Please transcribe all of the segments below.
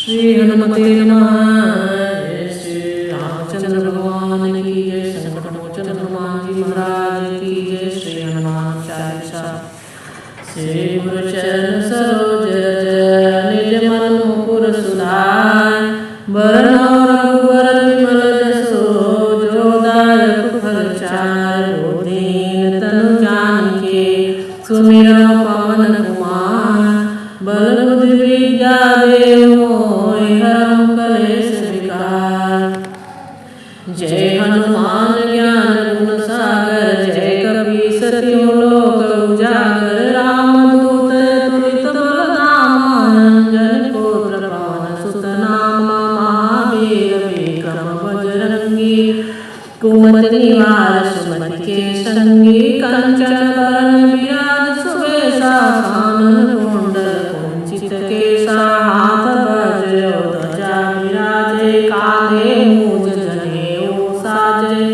श्री हनुमते नमः। जय श्री रामचंद्र भगवान की जय। संकट मोचन हनुमान जी महाराज की जय। श्री हनुमान चालीसा। श्री गुरु चरण सरोज रज निज मन मुकुर सुधार। बरनौ रघुबर विमल जसु जो दायक फल चार। दीन तनु जानिके सुमिरौ पवन कुमार। बल बुद्धि विद्या देव मोहि हरहु कलेश विकार। जय हनुमान ज्ञान गुण सागर। जय कपीस तिहुँ लोक उजागर। रामदूत तुलित बल धामा। अंजनी पुत्र पवन सुत नामा। महावीर विक्रम बजरंगी। कुमति निवार सुमति के संगी। कंचन बरन विराज सुबेसा। कानन कुंडल कुंचित केसा। हाथ वज्र ध्वजा विराजे। कांधे मूज जनेऊ साजे।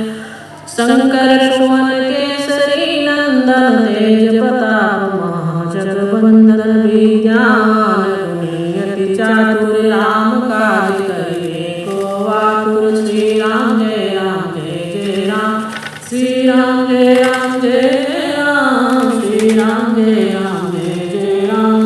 शंकर सुवन केसरी नंदन। तेज प्रताप महाजगवंदन। विद्यावान गुणी अति चातुर। राम काज करिबे को आतुर। श्री राम जय राम जय जय राम। श्री राम जय राम जय जय राम। श्री राम जय राम जय जय राम।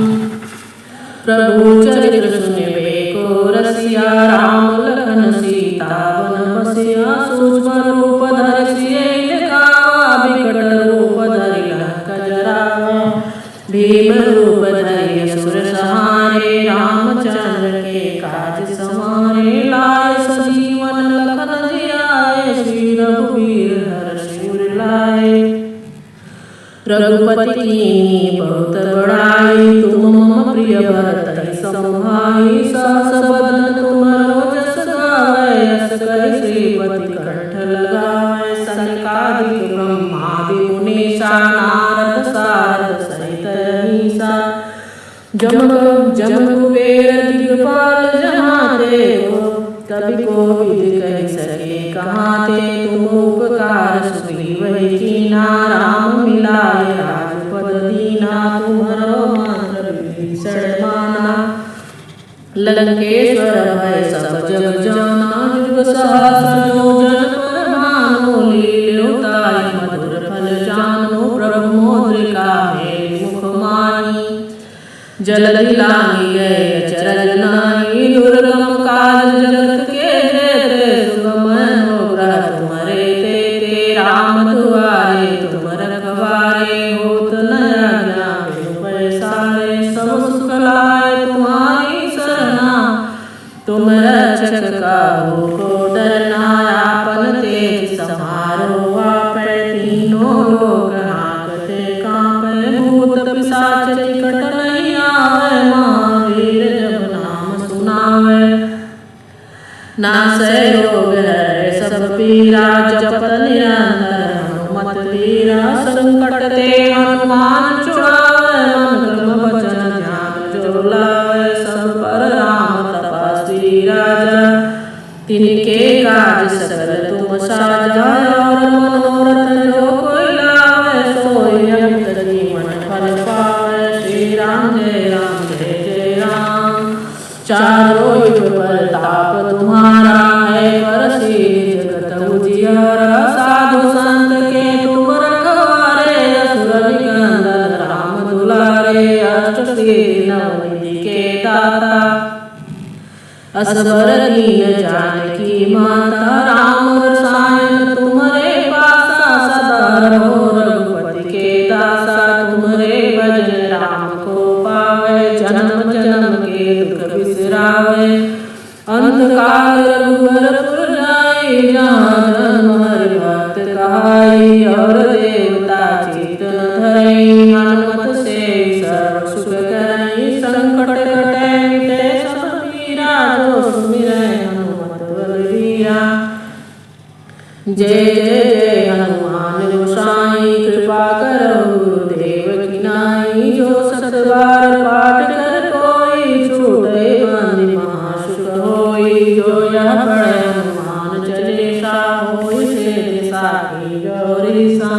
प्रभु चरित्र सुनिबे को रसिया। राम लखन सीता वन बसिया। सूक्ष्म रूप धरि सियहि दिखावा। बिकट रूप धरि लंक जरावा। भीम रूप धरि असुर संहारे। रामचंद्र के काज समारे। लाए सजीवन लखन जियाए। श्री रघुवीर हर्षि उर लाए। रघुपति कीन्ही बहुत बड़ाई। तुम मम प्रिय भरत समुहाई। सहस बदन तुमरो जस गावै। यस कहि श्रीपति कंठ लगावै। सनकादिक ब्रह्मादि मुनीसा। नारद सारद सहित अहीसा। जम कुबेर दिगपाल जहाते हो। कवि कोविद कहि सके कहाते। तुम उपकार सुग्रीव कीना। राम मिलाए राजपद दीना। तुम्हरो मंत्र विभीषण माना। लंकेश्वर भय सब जग जाना। जुग सहस्र योजन पर भानु। लील्यो ताहि मधुर फल जानु। प्रभु मुद्रिका मेलि मुख माही। जलधि लांघि गए अचरज नाहि। दुर्गम काज जगत के जेते। सुगम अनुग्रह तुम्हरे तेते। राम दुआरे तुम रखवारे। होत न आज्ञा बिनु पैसारे। सब सुख लाए तुम्हारी सरना। तुम रक्षक काहू को डरना। आपन तेज समारो आपै। तीनों लोक हांकते कांपै। भूत पिशाच निकट नहीं आवै। महावीर जब नाम सुनावै। नासै रोग हरै सब पीरा। जपत निरंतर हनुमत वीरा। संकट ते हनुमान छुड़ावै। मन क्रम वचन ध्यान जो लावै। सब पर राम तपस्वी राजा। तिनके काज सकल तुम साजा। और मनोरथ जो कोई लावै। सोई अमित जीवन फल पावै। श्री राम जय राम जय जय राम। चारों युग प्रताप तुम्हारा है। बरसी जगत उजियारा। साधु संत के तुम रखवारे। असुर निकंदन राम दुलारे। अष्ट सिद्धि नवनिधि के दाता। असबर दीन जानकी माता। राम रसायन तुम्हारे पासा। सदा रहो रघुपति के दासा। तुम्हारे भजन राम को पावै। जन्म जन्म के दुख बिसरावै। अंधकार रघुवर जाई। जहाँ जन्म हरि भक्त कहाई। और देवता चित्त न धरई। हनुमत से सर्व सुख करई। संकट कटै मिटै सब पीरा। जो सुमिरै हनुमत बलवीरा। जय जय जय हनुमान गोसाई। कृपा करहु गुरुदेव की नाई। जो सत बार पाठ कर कोई। छूटै बंदी महासुख होई। जो यह पढ़ै हनुमान चालीसा। होई सिद्धि साखी गौरीसा।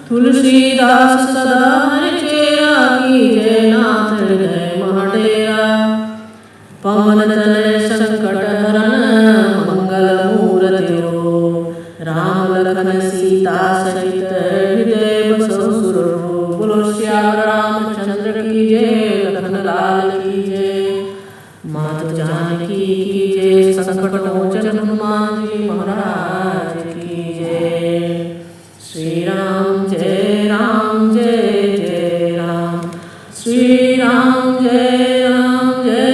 तुलसीदास सदा हरिचेरा। कीजय नाथ हृदय महडेरा। पवन तनय संकट हरन मंगल मूर्ति हो। राम लखन सीता सहित हृदय बसो सुरभूप। बोलो श्याम रामचंद्र की जय, लखन लाल की जय। मात जानकी की जय, संकट मोचन हनुमान जी महाराज की जय। श्री राम जय राम जय जय राम, श्री राम जय राम जय